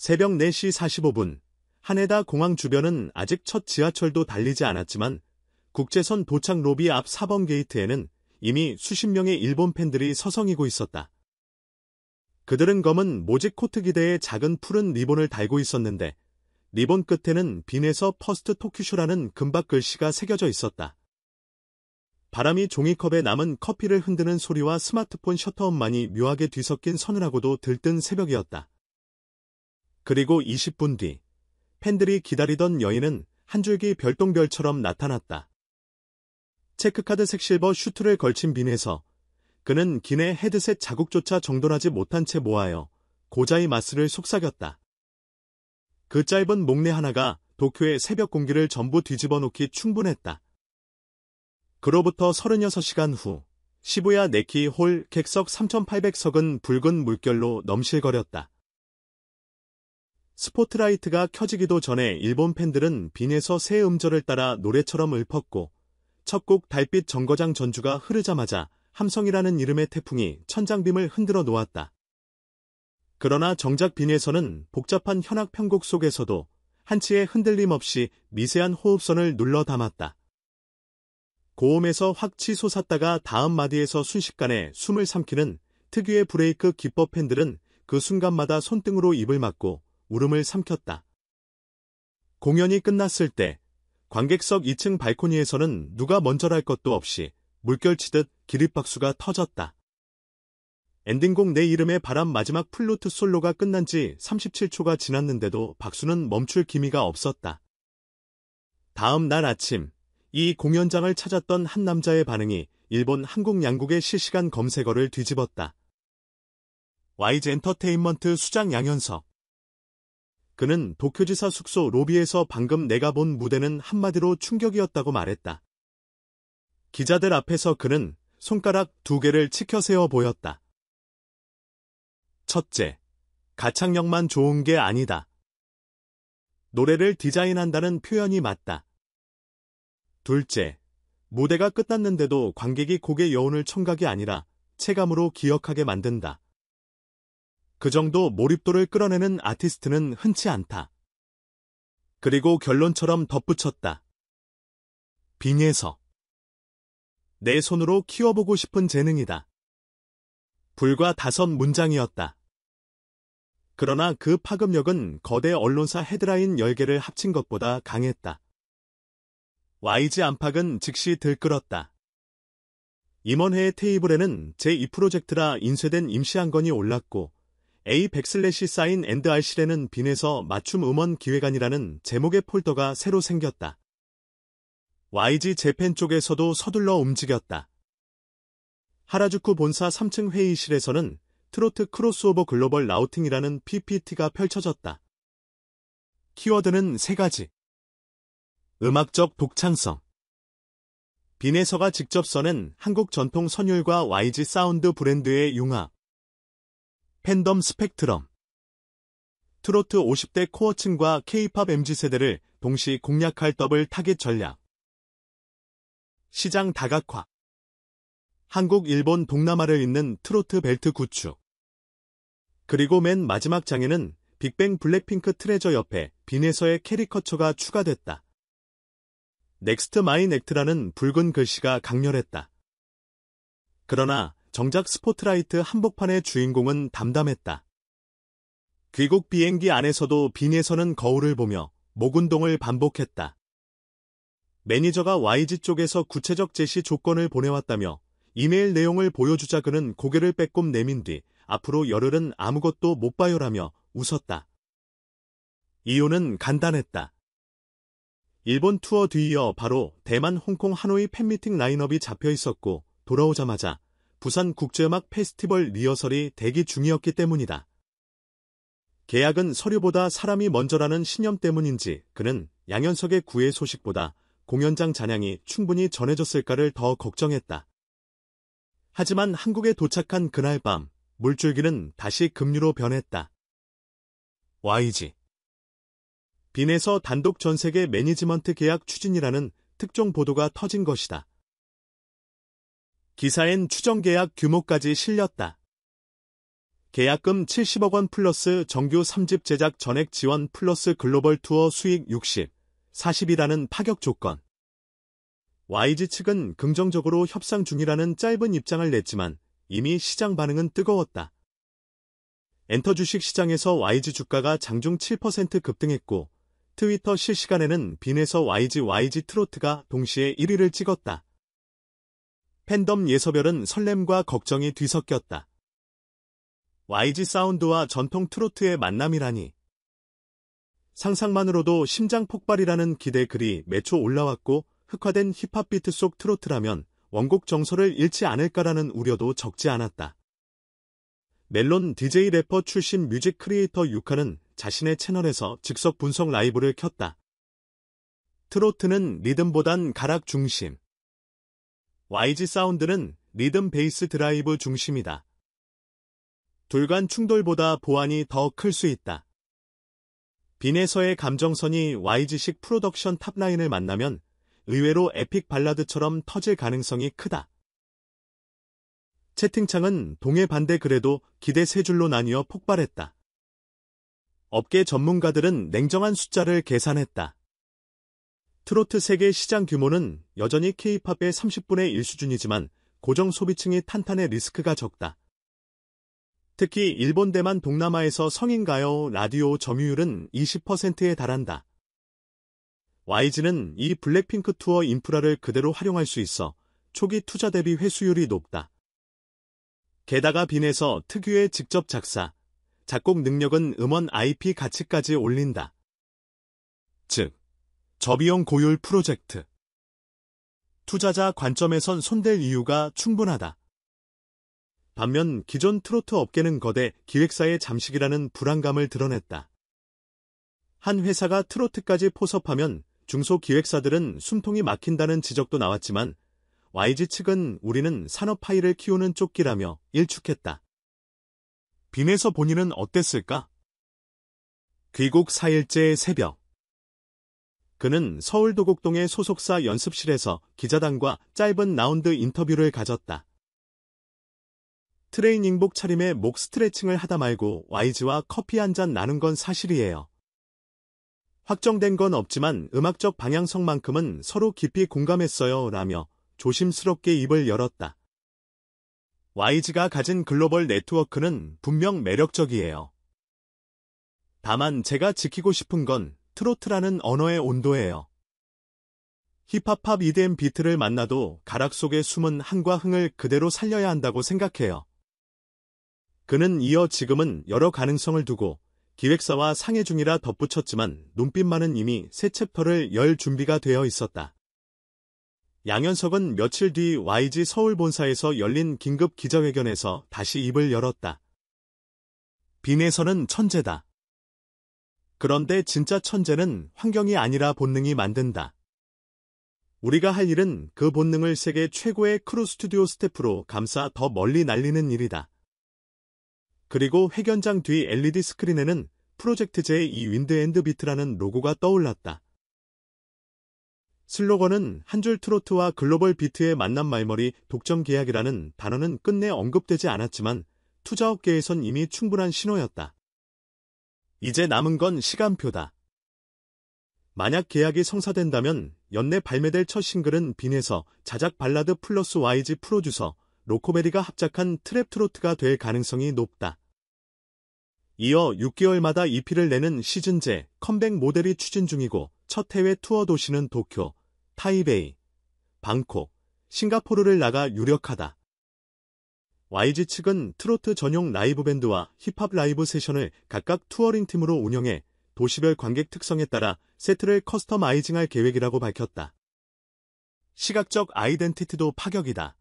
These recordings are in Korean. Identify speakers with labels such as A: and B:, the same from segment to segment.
A: 새벽 4시 45분, 하네다 공항 주변은 아직 첫 지하철도 달리지 않았지만 국제선 도착 로비 앞 4번 게이트에는 이미 수십 명의 일본 팬들이 서성이고 있었다. 그들은 검은 모직 코트 기대에 작은 푸른 리본을 달고 있었는데 리본 끝에는 빈에서 퍼스트 토큐쇼라는 금박 글씨가 새겨져 있었다. 바람이 종이컵에 남은 커피를 흔드는 소리와 스마트폰 셔터음만이 묘하게 뒤섞인 서늘하고도 들뜬 새벽이었다. 그리고 20분 뒤, 팬들이 기다리던 여인은 한 줄기 별똥별처럼 나타났다. 체크카드색 실버 슈트를 걸친 빈에서 그는 기내 헤드셋 자국조차 정돈하지 못한 채 모아여 고자의 마스를 속삭였다. 그 짧은 목례 하나가 도쿄의 새벽 공기를 전부 뒤집어 놓기 충분했다. 그로부터 36시간 후, 시부야 네키 홀 객석 3,800석은 붉은 물결로 넘실거렸다. 스포트라이트가 켜지기도 전에 일본 팬들은 빈에서 새 음절을 따라 노래처럼 읊었고 첫 곡 달빛 정거장 전주가 흐르자마자 함성이라는 이름의 태풍이 천장빔을 흔들어 놓았다. 그러나 정작 빈에서는 복잡한 현악 편곡 속에서도 한치의 흔들림 없이 미세한 호흡선을 눌러 담았다. 고음에서 확 치솟았다가 다음 마디에서 순식간에 숨을 삼키는 특유의 브레이크 기법 팬들은 그 순간마다 손등으로 입을 막고 울음을 삼켰다. 공연이 끝났을 때 관객석 2층 발코니에서는 누가 먼저랄 것도 없이 물결치듯 기립박수가 터졌다. 엔딩곡 내 이름의 바람 마지막 플루트 솔로가 끝난 지 37초가 지났는데도 박수는 멈출 기미가 없었다. 다음 날 아침, 이 공연장을 찾았던 한 남자의 반응이 일본 한국 양국의 실시간 검색어를 뒤집었다. YG 엔터테인먼트 수장 양현석. 그는 도쿄지사 숙소 로비에서 방금 내가 본 무대는 한마디로 충격이었다고 말했다. 기자들 앞에서 그는 손가락 2개를 치켜 세워 보였다. 첫째, 가창력만 좋은 게 아니다. 노래를 디자인한다는 표현이 맞다. 둘째, 무대가 끝났는데도 관객이 곡의 여운을 청각이 아니라 체감으로 기억하게 만든다. 그 정도 몰입도를 끌어내는 아티스트는 흔치 않다. 그리고 결론처럼 덧붙였다. 빈에서. 내 손으로 키워보고 싶은 재능이다. 불과 5문장이었다. 그러나 그 파급력은 거대 언론사 헤드라인 10개를 합친 것보다 강했다. YG 안팎은 즉시 들끓었다. 임원회의 테이블에는 제2프로젝트라 인쇄된 임시 한 건이 올랐고 A 백슬래시 사인 앤드 알실에는 빈에서 맞춤 음원 기획안이라는 제목의 폴더가 새로 생겼다. YG 재팬 쪽에서도 서둘러 움직였다. 하라주쿠 본사 3층 회의실에서는 트로트 크로스오버 글로벌 라우팅이라는 PPT가 펼쳐졌다. 키워드는 3가지. 음악적 독창성. 빈에서가 직접 써낸 한국 전통 선율과 YG 사운드 브랜드의 융합. 팬덤 스펙트럼. 트로트 50대 코어층과 K-팝 MZ세대를 동시 공략할 더블 타깃 전략. 시장 다각화. 한국, 일본, 동남아를 잇는 트로트 벨트 구축. 그리고 맨 마지막 장에는 빅뱅 블랙핑크 트레저 옆에 빈에서의 캐리커처가 추가됐다. 넥스트 마인 액트라는 붉은 글씨가 강렬했다. 그러나 정작 스포트라이트 한복판의 주인공은 담담했다. 귀국 비행기 안에서도 빈에서는 거울을 보며 목운동을 반복했다. 매니저가 YG 쪽에서 구체적 제시 조건을 보내왔다며 이메일 내용을 보여주자 그는 고개를 빼꼼 내민 뒤 앞으로 열흘은 아무것도 못 봐요라며 웃었다. 이유는 간단했다. 일본 투어 뒤이어 바로 대만, 홍콩, 하노이 팬미팅 라인업이 잡혀 있었고 돌아오자마자 부산 국제음악 페스티벌 리허설이 대기 중이었기 때문이다. 계약은 서류보다 사람이 먼저라는 신념 때문인지 그는 양현석의 구애 소식보다 공연장 잔향이 충분히 전해졌을까를 더 걱정했다. 하지만 한국에 도착한 그날 밤 물줄기는 다시 급류로 변했다. YG. 빈에서 단독 전세계 매니지먼트 계약 추진이라는 특종 보도가 터진 것이다. 기사엔 추정 계약 규모까지 실렸다. 계약금 70억 원 플러스 정규 3집 제작 전액 지원 플러스 글로벌 투어 수익 60, 40이라는 파격 조건. YG 측은 긍정적으로 협상 중이라는 짧은 입장을 냈지만 이미 시장 반응은 뜨거웠다. 엔터 주식 시장에서 YG 주가가 장중 7% 급등했고 트위터 실시간에는 빈에서 YG 트로트가 동시에 1위를 찍었다. 팬덤 예서별은 설렘과 걱정이 뒤섞였다. YG 사운드와 전통 트로트의 만남이라니. 상상만으로도 심장 폭발이라는 기대 글이 매초 올라왔고 흑화된 힙합 비트 속 트로트라면 원곡 정서를 잃지 않을까라는 우려도 적지 않았다. 멜론 DJ 래퍼 출신 뮤직 크리에이터 유카는 자신의 채널에서 즉석 분석 라이브를 켰다. 트로트는 리듬보단 가락 중심. YG 사운드는 리듬 베이스 드라이브 중심이다. 둘 간 충돌보다 보완이 더 클 수 있다. 빈에서의 감정선이 YG식 프로덕션 탑라인을 만나면 의외로 에픽 발라드처럼 터질 가능성이 크다. 채팅창은 동해 반대 글에도 기대 세 줄로 나뉘어 폭발했다. 업계 전문가들은 냉정한 숫자를 계산했다. 트로트 세계 시장 규모는 여전히 K-팝의 30분의 1 수준이지만 고정 소비층이 탄탄해 리스크가 적다. 특히 일본 대만 동남아에서 성인 가요 라디오 점유율은 20%에 달한다. YG는 이 블랙핑크 투어 인프라를 그대로 활용할 수 있어 초기 투자 대비 회수율이 높다. 게다가 빈에서 특유의 직접 작사, 작곡 능력은 음원 IP 가치까지 올린다. 즉, 저비용 고율 프로젝트. 투자자 관점에선 손댈 이유가 충분하다. 반면 기존 트로트 업계는 거대 기획사의 잠식이라는 불안감을 드러냈다. 한 회사가 트로트까지 포섭하면 중소기획사들은 숨통이 막힌다는 지적도 나왔지만 YG 측은 우리는 산업 파이를 키우는 조끼라며 일축했다. 빈에서 본인은 어땠을까? 귀국 4일째 새벽. 그는 서울 도곡동의 소속사 연습실에서 기자단과 짧은 라운드 인터뷰를 가졌다. 트레이닝복 차림에 목 스트레칭을 하다 말고 YG와 커피 한 잔 나눈 건 사실이에요. 확정된 건 없지만 음악적 방향성만큼은 서로 깊이 공감했어요 라며 조심스럽게 입을 열었다. YG가 가진 글로벌 네트워크는 분명 매력적이에요. 다만 제가 지키고 싶은 건 트로트라는 언어의 온도예요. 힙합 EDM 비트를 만나도 가락 속에 숨은 한과 흥을 그대로 살려야 한다고 생각해요. 그는 이어 지금은 여러 가능성을 두고 기획사와 상해 중이라 덧붙였지만 눈빛만은 이미 새 챕터를 열 준비가 되어 있었다. 양현석은 며칠 뒤 YG 서울 본사에서 열린 긴급 기자회견에서 다시 입을 열었다. 빈에서는 천재다. 그런데 진짜 천재는 환경이 아니라 본능이 만든다. 우리가 할 일은 그 본능을 세계 최고의 크루 스튜디오 스태프로 감싸 더 멀리 날리는 일이다. 그리고 회견장 뒤 LED 스크린에는 프로젝트 J2 윈드 앤드 비트라는 로고가 떠올랐다. 슬로건은 한 줄 트로트와 글로벌 비트의 만남 말머리 독점 계약이라는 단어는 끝내 언급되지 않았지만 투자업계에선 이미 충분한 신호였다. 이제 남은 건 시간표다. 만약 계약이 성사된다면 연내 발매될 첫 싱글은 빈에서 자작 발라드 플러스 YG 프로듀서 로코베리가 합작한 트랩 트로트가 될 가능성이 높다. 이어 6개월마다 EP를 내는 시즌제 컴백 모델이 추진 중이고 첫 해외 투어 도시는 도쿄, 타이베이, 방콕, 싱가포르를 나가 유력하다. YG 측은 트로트 전용 라이브 밴드와 힙합 라이브 세션을 각각 투어링 팀으로 운영해 도시별 관객 특성에 따라 세트를 커스터마이징할 계획이라고 밝혔다. 시각적 아이덴티티도 파격이다.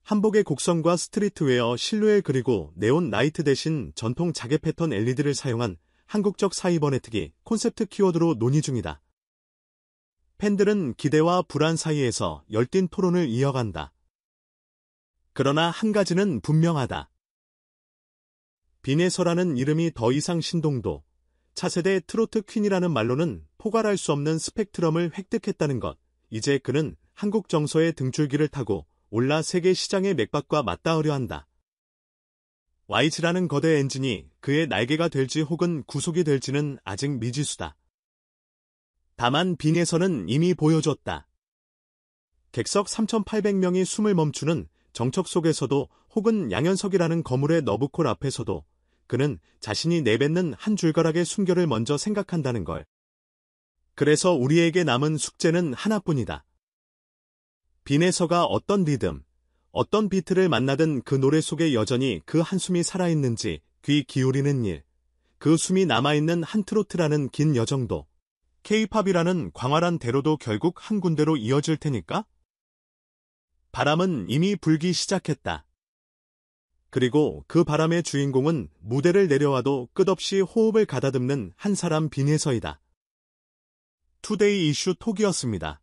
A: 한복의 곡선과 스트리트웨어 실루엣 그리고 네온 라이트 대신 전통 자개 패턴 LED를 사용한 한국적 사이버네틱이 콘셉트 키워드로 논의 중이다. 팬들은 기대와 불안 사이에서 열띤 토론을 이어간다. 그러나 한 가지는 분명하다. 빈에서라는 이름이 더 이상 신동도, 차세대 트로트 퀸이라는 말로는 포괄할 수 없는 스펙트럼을 획득했다는 것. 이제 그는 한국 정서의 등줄기를 타고 올라 세계 시장의 맥박과 맞닿으려 한다. YG라는 거대 엔진이 그의 날개가 될지 혹은 구속이 될지는 아직 미지수다. 다만 빈에서는 이미 보여줬다. 객석 3,800명이 숨을 멈추는 정적 속에서도 혹은 양현석이라는 거물의 너브콜 앞에서도 그는 자신이 내뱉는 한 줄가락의 순결을 먼저 생각한다는 걸. 그래서 우리에게 남은 숙제는 하나뿐이다. 빈에서가 어떤 리듬, 어떤 비트를 만나든 그 노래 속에 여전히 그 한숨이 살아있는지 귀 기울이는 일, 그 숨이 남아있는 한 트로트라는 긴 여정도, K-팝이라는 광활한 대로도 결국 한 군데로 이어질 테니까? 바람은 이미 불기 시작했다. 그리고 그 바람의 주인공은 무대를 내려와도 끝없이 호흡을 가다듬는 한 사람 빈에서이다. 투데이 이슈 톡이었습니다.